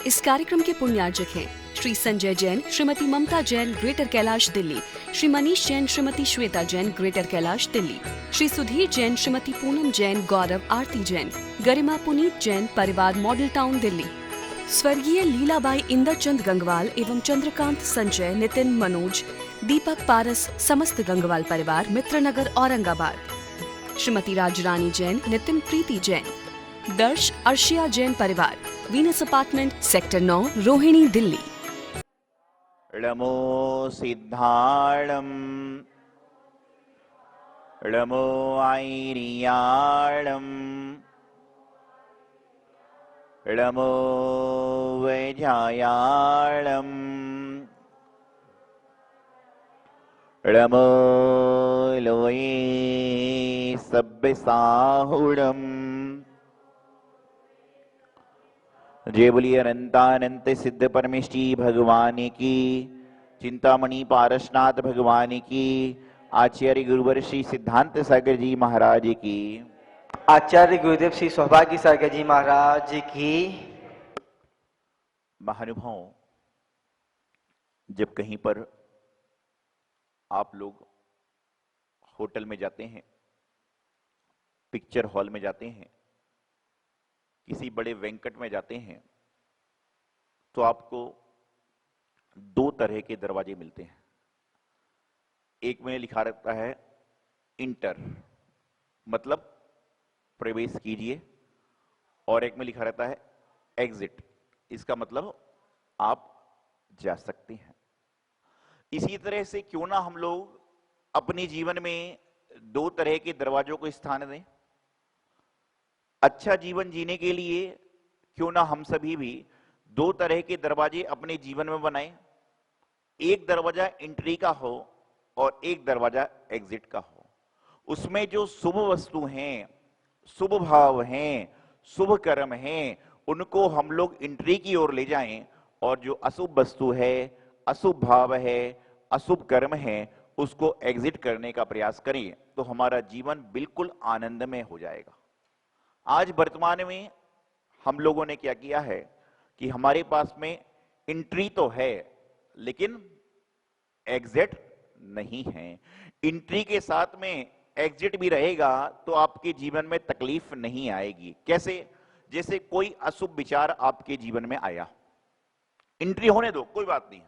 इस कार्यक्रम के पुण्यार्जक हैं श्री संजय जैन, श्रीमती ममता जैन, ग्रेटर कैलाश दिल्ली, श्री मनीष जैन, श्रीमती श्वेता जैन, ग्रेटर कैलाश दिल्ली, श्री सुधीर जैन, श्रीमती पूनम जैन, गौरव आरती जैन, गरिमा पुनीत जैन, परिवार मॉडल टाउन दिल्ली, स्वर्गीय लीलाबाई इंदरचंद गंगवाल एवं चंद्रकांत संजय, नितिन मनोज, दीपक पारस, समस्त गंगवाल परिवार, मित्रनगर औरंगाबाद, श्रीमती राजरानी जैन, नितिन प्रीति जैन, दर्श अर्शिया जैन परिवार, Venus apartment, sector 9, Rohini Delhi. ळमो सिद्धाळम ळमो ऐरियाळम ळमो वैजायाळम ळमो लोये सब्बसाहुळम। जय बोलिए अनंतानंत सिद्ध परमेष्टि भगवान की, चिंतामणि पारसनाथ भगवान की, आचार्य गुरुवर श्री सिद्धांत सागर जी महाराज की, आचार्य गुरुदेव श्री सौभाग्य सागर जी महाराज की। महानुभाव, जब कहीं पर आप लोग होटल में जाते हैं, पिक्चर हॉल में जाते हैं, किसी बड़े वेंकट में जाते हैं, तो आपको दो तरह के दरवाजे मिलते हैं। एक में लिखा रहता है इंटर, मतलब प्रवेश कीजिए, और एक में लिखा रहता है एग्जिट, इसका मतलब आप जा सकते हैं। इसी तरह से क्यों ना हम लोग अपने जीवन में दो तरह के दरवाजों को स्थान दें। अच्छा जीवन जीने के लिए क्यों ना हम सभी भी दो तरह के दरवाजे अपने जीवन में बनाएं। एक दरवाजा एंट्री का हो और एक दरवाजा एग्जिट का हो। उसमें जो शुभ वस्तु हैं, शुभ भाव हैं, शुभ कर्म हैं, उनको हम लोग एंट्री की ओर ले जाएं, और जो अशुभ वस्तु है, अशुभ भाव है, अशुभ कर्म है, उसको एग्जिट करने का प्रयास करें, तो हमारा जीवन बिल्कुल आनंदमय हो जाएगा। आज वर्तमान में हम लोगों ने क्या किया है कि हमारे पास में एंट्री तो है लेकिन एग्जिट नहीं है। एंट्री के साथ में एग्जिट भी रहेगा तो आपके जीवन में तकलीफ नहीं आएगी। कैसे? जैसे कोई अशुभ विचार आपके जीवन में आया, एंट्री होने दो, कोई बात नहीं,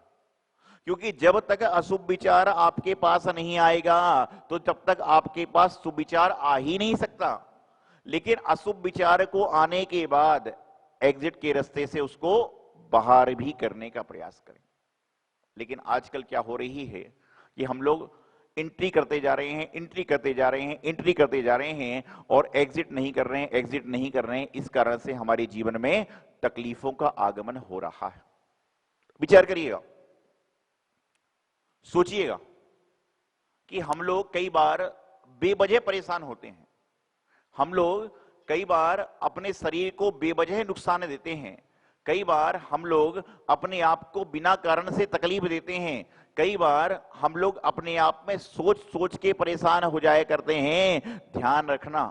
क्योंकि जब तक अशुभ विचार आपके पास नहीं आएगा तो तब तक आपके पास शुभ विचार आ ही नहीं सकता। लेकिन अशुभ विचार को आने के बाद एग्जिट के रास्ते से उसको बाहर भी करने का प्रयास करें। लेकिन आजकल क्या हो रही है कि हम लोग एंट्री करते जा रहे हैं, एंट्री करते जा रहे हैं, एंट्री करते जा रहे हैं, और एग्जिट नहीं कर रहे हैं, एग्जिट नहीं कर रहे हैं। इस कारण से हमारे जीवन में तकलीफों का आगमन हो रहा है। विचार करिएगा, सोचिएगा कि हम लोग कई बार बेवजह परेशान होते हैं। हम लोग कई बार अपने शरीर को बेवजह नुकसान देते हैं। कई बार हम लोग अपने आप को बिना कारण से तकलीफ देते हैं। कई बार हम लोग अपने आप में सोच सोच के परेशान हो जाया करते हैं। ध्यान रखना,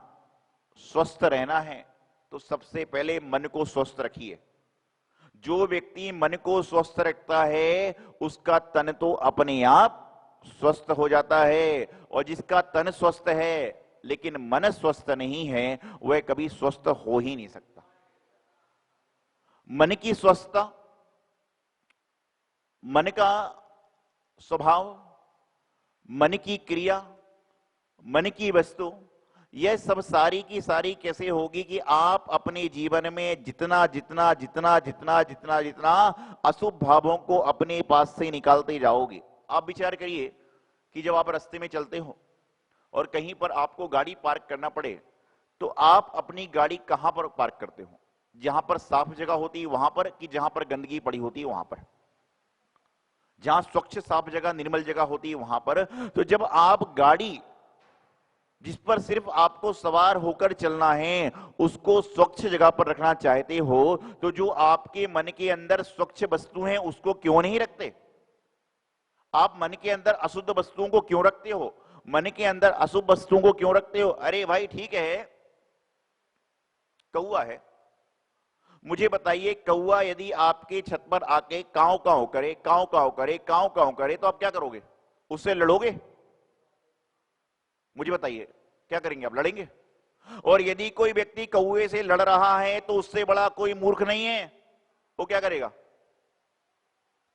स्वस्थ रहना है तो सबसे पहले मन को स्वस्थ रखिए। जो व्यक्ति मन को स्वस्थ रखता है उसका तन तो अपने आप स्वस्थ हो जाता है, और जिसका तन स्वस्थ है लेकिन मन स्वस्थ नहीं है वह कभी स्वस्थ हो ही नहीं सकता। मन की स्वस्थता, मन का स्वभाव, मन की क्रिया, मन की वस्तु, यह सब सारी की सारी कैसे होगी कि आप अपने जीवन में जितना जितना जितना जितना जितना जितना अशुभ भावों को अपने पास से निकालते जाओगे। आप विचार करिए कि जब आप रास्ते में चलते हो और कहीं पर आपको गाड़ी पार्क करना पड़े तो आप अपनी गाड़ी कहां पर पार्क करते हो? जहां पर साफ जगह होती है वहां पर, कि जहां पर गंदगी पड़ी होती है वहां पर? जहां स्वच्छ साफ जगह, निर्मल जगह होती है वहां पर। तो जब आप गाड़ी जिस पर सिर्फ आपको सवार होकर चलना है उसको स्वच्छ जगह पर रखना चाहते हो, तो जो आपके मन के अंदर स्वच्छ वस्तु हैं उसको क्यों नहीं रखते? आप मन के अंदर अशुद्ध वस्तुओं को क्यों रखते हो? मन के अंदर अशुभ वस्तुओं को क्यों रखते हो? अरे भाई ठीक है, कौआ है, मुझे बताइए, कौवा यदि आपके छत पर आके काव काव करे, काव काव करे, काव काव करे, तो आप क्या करोगे? उससे लड़ोगे? मुझे बताइए, क्या करेंगे आप? लड़ेंगे? और यदि कोई व्यक्ति कौवे से लड़ रहा है तो उससे बड़ा कोई मूर्ख नहीं है, वो क्या करेगा?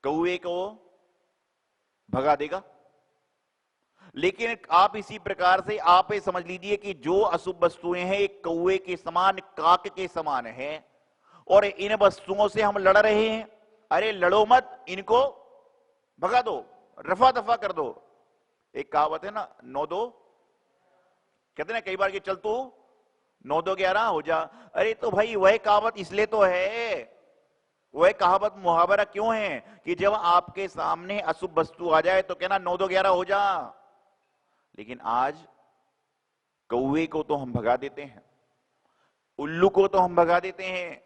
कौवे को भगा देगा। लेकिन आप इसी प्रकार से आप ये समझ लीजिए कि जो अशुभ वस्तुएं हैं एक कौवे के समान, काक के समान है, और इन वस्तुओं से हम लड़ रहे हैं। अरे लड़ो मत, इनको भगा दो, रफा दफा कर दो। एक कहावत है ना, 9-2, कहते ना कई बार कि चल तू 9-2-11 हो जा। अरे तो भाई वह कहावत इसलिए तो है, वह कहावत मुहावरा क्यों है कि जब आपके सामने अशुभ वस्तु आ जाए तो कहना 9-2-11 हो जा। लेकिन आज कौवे को तो हम भगा देते हैं, उल्लू को तो हम भगा देते हैं,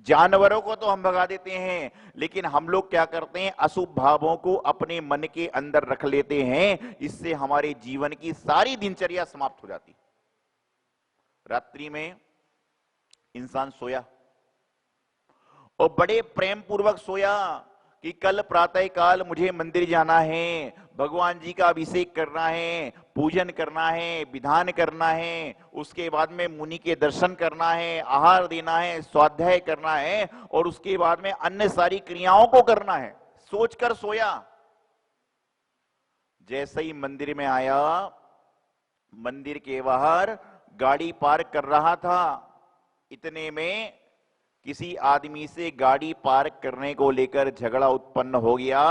जानवरों को तो हम भगा देते हैं, लेकिन हम लोग क्या करते हैं? अशुभ भावों को अपने मन के अंदर रख लेते हैं। इससे हमारे जीवन की सारी दिनचर्या समाप्त हो जाती। रात्रि में इंसान सोया और बड़े प्रेम पूर्वक सोया कि कल प्रातः काल मुझे मंदिर जाना है, भगवान जी का अभिषेक करना है, पूजन करना है, विधान करना है, उसके बाद में मुनि के दर्शन करना है, आहार देना है, स्वाध्याय करना है, और उसके बाद में अन्य सारी क्रियाओं को करना है, सोचकर सोया। जैसे ही मंदिर में आया, मंदिर के बाहर गाड़ी पार्क कर रहा था, इतने में किसी आदमी से गाड़ी पार्क करने को लेकर झगड़ा उत्पन्न हो गया,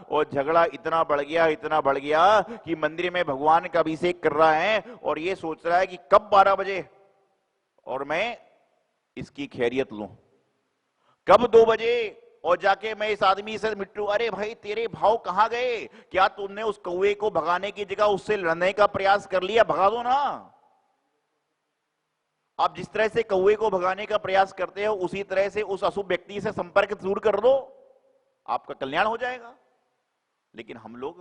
और झगड़ा इतना बढ़ गया कि मंदिर में भगवान का अभिषेक कर रहा है और ये सोच रहा है कि कब 12 बजे और मैं इसकी खैरियत लूं, कब 2 बजे और जाके मैं इस आदमी से मिट्टू। अरे भाई तेरे भाव कहां गए? क्या तुमने उस कौवे को भगाने की जगह उससे लड़ने का प्रयास कर लिया? भगा दो ना। आप जिस तरह से कौवे को भगाने का प्रयास करते हो उसी तरह से उस अशुभ व्यक्ति से संपर्क दूर कर दो, आपका कल्याण हो जाएगा। लेकिन हम लोग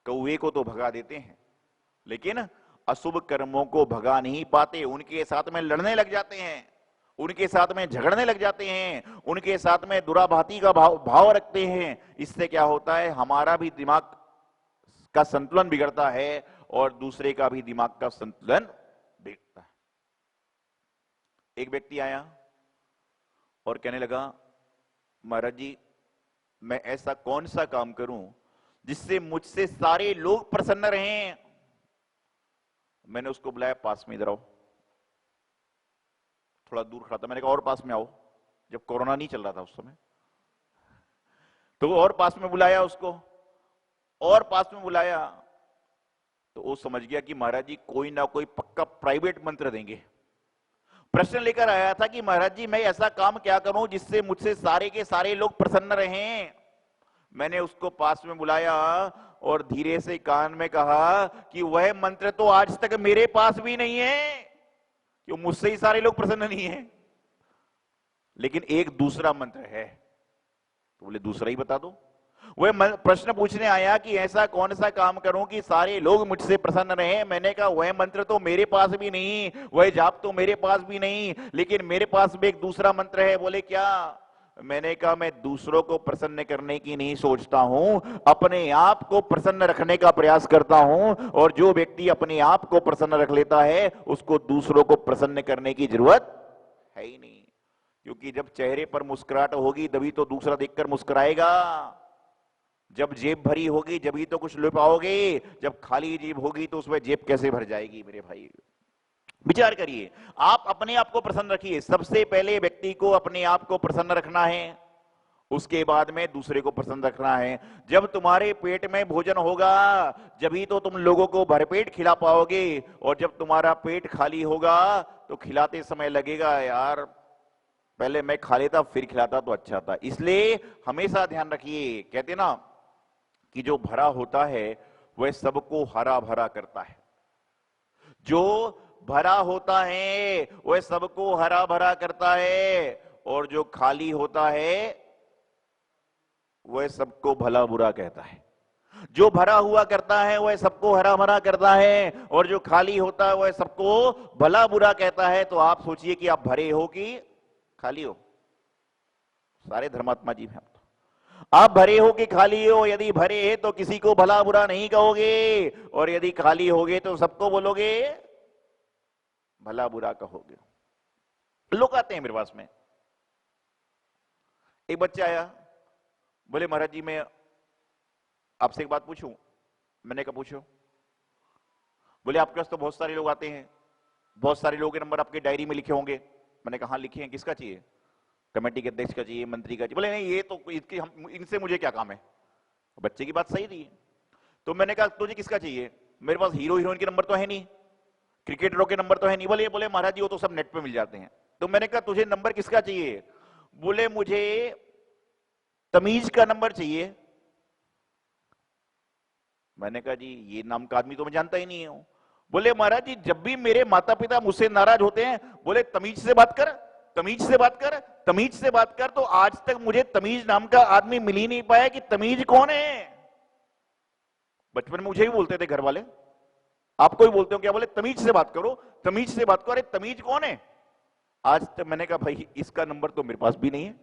कौवे को तो भगा देते हैं, लेकिन अशुभ कर्मों को भगा नहीं पाते, उनके साथ में लड़ने लग जाते हैं, उनके साथ में झगड़ने लग जाते हैं, उनके साथ में दुराभाती का भाव रखते हैं। इससे क्या होता है? हमारा भी दिमाग का संतुलन बिगड़ता है और दूसरे का भी दिमाग का संतुलन बिगड़ता है। एक व्यक्ति आया और कहने लगा, महाराज जी मैं ऐसा कौन सा काम करूं जिससे मुझसे सारे लोग प्रसन्न रहें। मैंने उसको बुलाया, पास में इधर आओ। थोड़ा दूर खड़ा था, मैंने कहा और पास में आओ। जब कोरोना नहीं चल रहा था उस समय, तो और पास में बुलाया उसको, और पास में बुलाया तो वो समझ गया कि महाराज जी कोई ना कोई पक्का प्राइवेट मंत्र देंगे। प्रश्न लेकर आया था कि महाराज जी मैं ऐसा काम क्या करूं जिससे मुझसे सारे के सारे लोग प्रसन्न रहें। मैंने उसको पास में बुलाया और धीरे से कान में कहा कि वह मंत्र तो आज तक मेरे पास भी नहीं है, क्यों मुझसे ही सारे लोग प्रसन्न नहीं है, लेकिन एक दूसरा मंत्र है। तो बोले दूसरा ही बता दो। वह प्रश्न पूछने आया कि ऐसा कौन सा काम करूं कि सारे लोग मुझसे प्रसन्न रहें। मैंने कहा वह मंत्र तो मेरे पास भी नहीं, वह जाप तो मेरे पास भी नहीं, लेकिन मेरे पास भी एक दूसरा मंत्र है। बोले क्या? मैंने कहा मैं दूसरों को प्रसन्न करने की नहीं सोचता हूं, अपने आप को प्रसन्न रखने का प्रयास करता हूं, और जो व्यक्ति अपने आप को प्रसन्न रख लेता है उसको दूसरों को प्रसन्न करने की जरूरत है ही नहीं। क्योंकि जब चेहरे पर मुस्कुराहट होगी तभी तो दूसरा देखकर मुस्कुराएगा, जब जेब भरी होगी जब ही तो कुछ ले पाओगे, जब खाली जेब होगी तो उसमें जेब कैसे भर जाएगी? मेरे भाई विचार करिए, आप अपने आप को प्रसन्न रखिए। सबसे पहले व्यक्ति को अपने आप को प्रसन्न रखना है, उसके बाद में दूसरे को प्रसन्न रखना है। जब तुम्हारे पेट में भोजन होगा जब ही तो तुम लोगों को भरपेट खिला पाओगे, और जब तुम्हारा पेट खाली होगा तो खिलाते समय लगेगा यार पहले मैं खा लेता फिर खिलाता तो अच्छा था। इसलिए हमेशा ध्यान रखिए, कहते ना कि जो भरा होता है वह सबको हरा भरा करता है, जो भरा होता है वह सबको हरा भरा करता है, और जो खाली होता है वह सबको भला बुरा कहता है। जो भरा हुआ करता है वह सबको हरा भरा करता है, और जो खाली होता है वह सबको भला बुरा कहता है। तो आप सोचिए कि आप भरे हो कि खाली हो? सारे धर्मात्मा जीव हैं हम तो। आप भरे हो कि खाली हो, यदि भरे है तो किसी को भला बुरा नहीं कहोगे, और यदि खाली होगे तो सबको बोलोगे भला बुरा कहोगे। लोग आते हैं मेरे पास में। एक बच्चा आया, बोले महाराज जी मैं आपसे एक बात पूछूं। मैंने कहा पूछो। बोले आपके पास तो बहुत सारे लोग आते हैं, बहुत सारे लोगों के नंबर आपके डायरी में लिखे होंगे। मैंने कहा हाँ लिखे हैं। किसका चाहिए? कमेटी के अध्यक्ष का चाहिए, मंत्री का चाहिए। बोले नहीं ये तो इसके इनसे मुझे क्या काम है। बच्चे की बात सही थी। तो मैंने कहा तुझे किसका चाहिए? मेरे पास हीरो हीरोइन के नंबर तो है नहीं, क्रिकेटरों के नंबर तो है नहीं। बोले महाराज जी वो तो सब नेट पे मिल जाते हैं। तो मैंने कहा तुझे नंबर किसका चाहिए? बोले मुझे तमीज का नंबर चाहिए। मैंने कहा जी ये नाम का आदमी तो मैं जानता ही नहीं हूं। बोले महाराज जी जब भी मेरे माता पिता मुझसे नाराज होते हैं, बोले तमीज से बात कर, तमीज से बात कर, तमीज से बात कर। तो आज तक मुझे तमीज नाम का आदमी मिल ही नहीं पाया कि तमीज कौन है। बचपन में मुझे भी बोलते थे घर वाले, आपको भी बोलते हो क्या? बोले तमीज से बात करो, तमीज से बात करो। अरे तमीज कौन है? आज तक मैंने कहा भाई इसका नंबर तो मेरे पास भी नहीं है।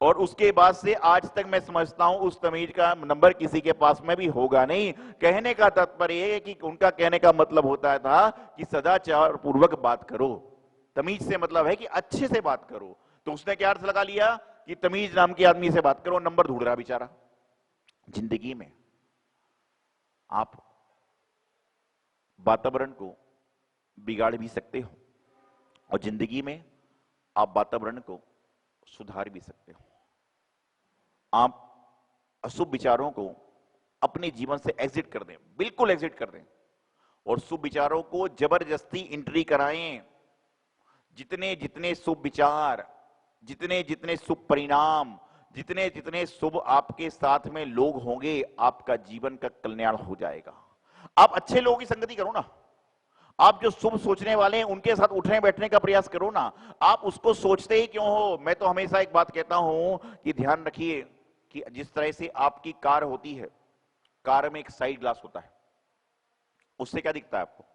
और उसके बाद से आज तक मैं समझता हूं उस तमीज का नंबर किसी के पास में भी होगा नहीं। कहने का तात्पर्य है कि उनका कहने का मतलब होता था कि सदाचार पूर्वक बात करो। तमीज से मतलब है कि अच्छे से बात करो। तो उसने क्या अर्थ लगा लिया कि तमीज नाम के आदमी से बात करो, नंबर ढूंढ रहा बेचारा। जिंदगी में आप वातावरण को बिगाड़ भी सकते हो और जिंदगी में आप वातावरण को सुधार भी सकते हो। आप अशुभ विचारों को अपने जीवन से एग्जिट कर दें, बिल्कुल एग्जिट कर दें, और शुभ विचारों को जबरदस्ती एंट्री कराएं। जितने जितने शुभ विचार, जितने जितने शुभ परिणाम, जितने जितने शुभ आपके साथ में लोग होंगे, आपका जीवन का कल्याण हो जाएगा। आप अच्छे लोगों की संगति करो ना। आप जो शुभ सोचने वाले हैं उनके साथ उठने बैठने का प्रयास करो ना। आप उसको सोचते ही क्यों हो? मैं तो हमेशा एक बात कहता हूं कि ध्यान रखिए कि जिस तरह से आपकी कार होती है, कार में एक साइड ग्लास होता है, उससे क्या दिखता है आपको?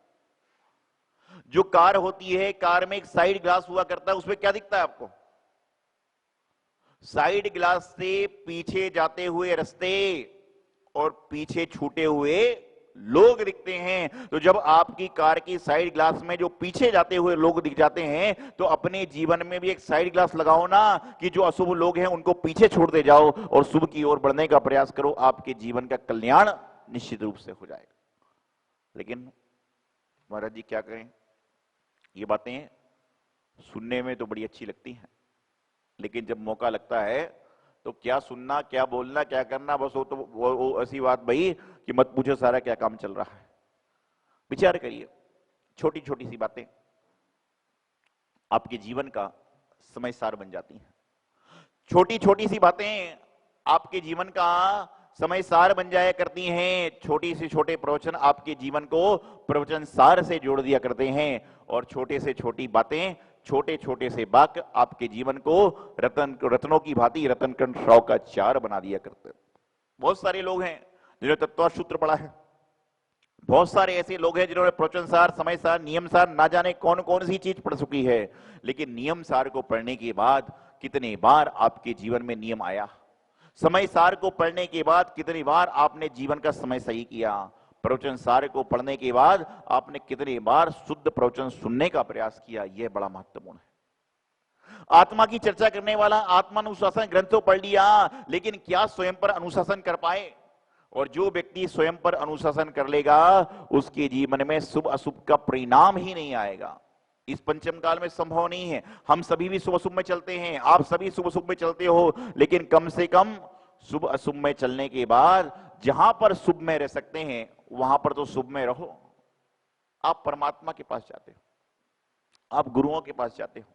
जो कार होती है, कार में एक साइड ग्लास हुआ करता है, उसमें क्या दिखता है आपको? साइड ग्लास से पीछे जाते हुए रास्ते और पीछे छूटे हुए लोग दिखते हैं। तो जब आपकी कार की साइड ग्लास में जो पीछे जाते हुए लोग दिख जाते हैं, तो अपने जीवन में भी एक साइड ग्लास लगाओ ना कि जो अशुभ लोग हैं उनको पीछे छोड़ दे जाओ और शुभ की ओर बढ़ने का प्रयास करो। आपके जीवन का कल्याण निश्चित रूप से हो जाएगा। लेकिन महाराज जी क्या करें, ये बातें सुनने में तो बड़ी अच्छी लगती हैं, लेकिन जब मौका लगता है तो क्या सुनना, क्या बोलना, क्या करना, बस वो ऐसी बात भाई कि मत पूछो सारा क्या काम चल रहा है। विचार करिए, छोटी छोटी सी बातें आपके जीवन का समय सार बन जाती हैं। छोटी छोटी सी बातें आपके जीवन का समय सार बन जाया करती हैं। छोटी से छोटे प्रवचन आपके जीवन को प्रवचन सार से जोड़ दिया करते हैं, और छोटे से छोटी बातें, छोटे छोटे से वाक्य आपके जीवन को रत्नों की भांति रतन कंठ राव का चार बना दिया करते हैं। बहुत सारे लोग हैं जिन्होंने तत्व सूत्र पढ़ा है, बहुत सारे ऐसे लोग हैं जिन्होंने प्रवचन सार, समय सार, नियम सार, ना जाने कौन कौन सी चीज पढ़ चुकी है, लेकिन नियम सार को पढ़ने के बाद कितने बार आपके जीवन में नियम आया? समय सार को पढ़ने के बाद कितनी बार आपने जीवन का समय सही किया? प्रवचन सार को पढ़ने के बाद आपने कितनी बार शुद्ध प्रवचन सुनने का प्रयास किया? यह बड़ा महत्वपूर्ण है। आत्मा की चर्चा करने वाला आत्मानुशासन ग्रंथ तो पढ़ लिया, लेकिन क्या स्वयं पर अनुशासन कर पाए? और जो व्यक्ति स्वयं पर अनुशासन कर लेगा उसके जीवन में शुभ अशुभ का परिणाम ही नहीं आएगा। इस पंचम काल में संभव नहीं है। हम सभी भी शुभ अशुभ में चलते हैं, आप सभी शुभ अशुभ में चलते हो, लेकिन कम से कम शुभ अशुभ में चलने के बाद जहां पर शुभ में रह सकते हैं वहां पर तो शुभ में रहो। आप परमात्मा के पास जाते हो, आप गुरुओं के पास जाते हो,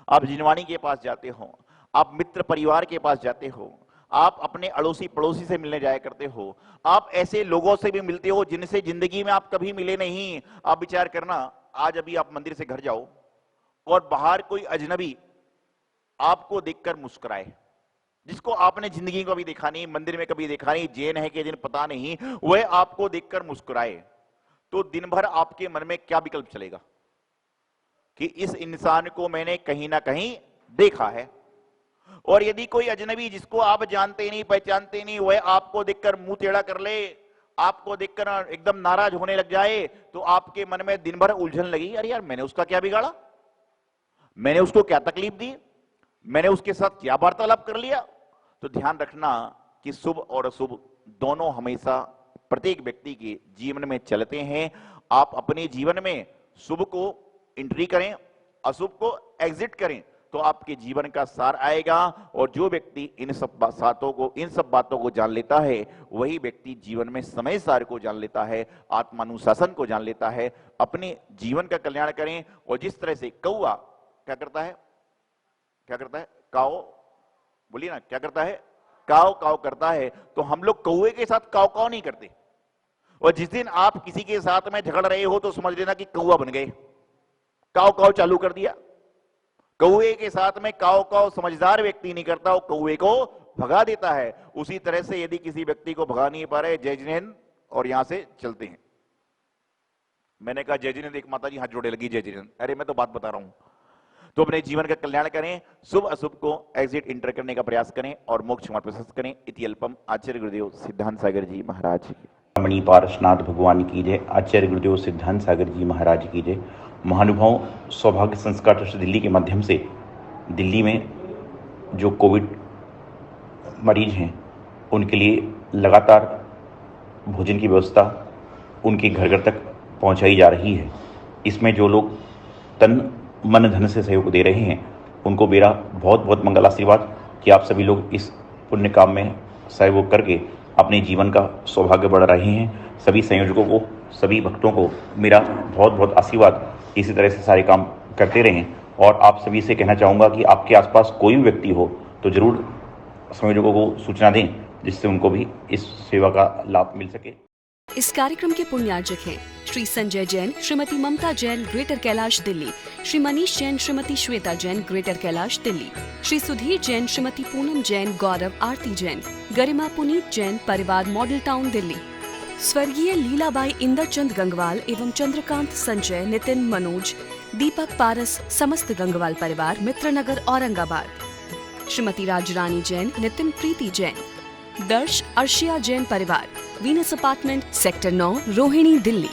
आप जिनवाणी के पास जाते हो, आप मित्र परिवार के पास जाते हो, आप अपने अड़ोसी पड़ोसी से मिलने जाया करते हो, आप ऐसे लोगों से भी मिलते हो जिनसे जिंदगी में आप कभी मिले नहीं। आप विचार करना, आज अभी आप मंदिर से घर जाओ और बाहर कोई अजनबी आपको देखकर मुस्कुराए, जिसको आपने जिंदगी में कभी देखा नहीं, मंदिर में कभी देखा नहीं, जैन है कि जैन पता नहीं, वह आपको देखकर मुस्कुराए, तो दिन भर आपके मन में क्या विकल्प चलेगा कि इस इंसान को मैंने कहीं ना कहीं देखा है, और यदि कोई अजनबी जिसको आप जानते नहीं पहचानते नहीं, वह आपको देखकर मुंह टेढ़ा कर ले, आपको देखकर एकदम नाराज होने लग जाए, तो आपके मन में दिन भर उलझन लगी, अरे यार मैंने उसका क्या बिगाड़ा, मैंने उसको क्या तकलीफ दी, मैंने उसके साथ क्या वार्तालाप कर लिया। तो ध्यान रखना कि शुभ और अशुभ दोनों हमेशा प्रत्येक व्यक्ति के जीवन में चलते हैं। आप अपने जीवन में शुभ को एंट्री करें, अशुभ को एग्जिट करें, तो आपके जीवन का सार आएगा। और जो व्यक्ति इन सब बातों को जान लेता है, वही व्यक्ति जीवन में समय सार को जान लेता है, आत्मानुशासन को जान लेता है, अपने जीवन का कल्याण करें। और जिस तरह से कौआ क्या करता है, काव, बोलिए ना, क्या करता है, काव काव करता है, तो हम लोग कौए के साथ काव काव नहीं करते। और जिस दिन आप किसी के साथ में झगड़ रहे हो तो समझ लेना कि कौआ बन गए, काव काव चालू कर दिया। कौए के साथ में काव काव समझदार व्यक्ति नहीं करता, वो कौए को भगा देता है। उसी तरह से यदि किसी व्यक्ति को भगा नहीं पा रहे, जय जिनेंद्र, और यहां से चलते हैं। मैंने कहा जय जिनेंद्र, एक माता जी हाथ जोड़े लगी, जय जिनेंद्र, अरे मैं तो बात बता रहा हूं। तो अपने जीवन का कल्याण करें, शुभ अशुभ को एग्जिट इंटर करने का प्रयास करें और मोक्ष मार्ग प्रशस्त करें। इति अल्पम। आचार्य गुरुदेव सिद्धांत सागर जी महाराज की मणि पारसनाथ भगवान की जय। आचार्य गुरुदेव सिद्धांत सागर जी महाराज की जय। महानुभाव सौभाग्य संस्कार ट्रस्ट दिल्ली के माध्यम से दिल्ली में जो कोविड मरीज हैं उनके लिए लगातार भोजन की व्यवस्था उनके घर घर तक पहुंचाई जा रही है। इसमें जो लोग तन मन धन से सहयोग दे रहे हैं उनको मेरा बहुत बहुत मंगल आशीर्वाद कि आप सभी लोग इस पुण्य काम में सहयोग करके अपने जीवन का सौभाग्य बढ़ा रहे हैं। सभी संयोजकों को, सभी भक्तों को मेरा बहुत बहुत आशीर्वाद। इसी तरह से सारे काम करते रहें। और आप सभी से कहना चाहूँगा कि आपके आसपास कोई भी व्यक्ति हो तो जरूर संयोजकों को सूचना दें, जिससे उनको भी इस सेवा का लाभ मिल सके। इस कार्यक्रम के पुण्यार्जक हैं श्री संजय जैन, श्रीमती ममता जैन, ग्रेटर कैलाश दिल्ली, श्री मनीष जैन, श्रीमती श्वेता जैन, ग्रेटर कैलाश दिल्ली, श्री सुधीर जैन, श्रीमती पूनम जैन, गौरव आरती जैन, गरिमा पुनीत जैन, परिवार मॉडल टाउन दिल्ली, स्वर्गीय लीलाबाई इंदरचंद गंगवाल एवं चंद्रकांत संजय, नितिन मनोज, दीपक पारस, समस्त गंगवाल परिवार, मित्रनगर औरंगाबाद, श्रीमती राजरानी जैन, नितिन प्रीति जैन, दर्श अर्शिया जैन परिवार, Venus apartment, sector 9, Rohini Delhi.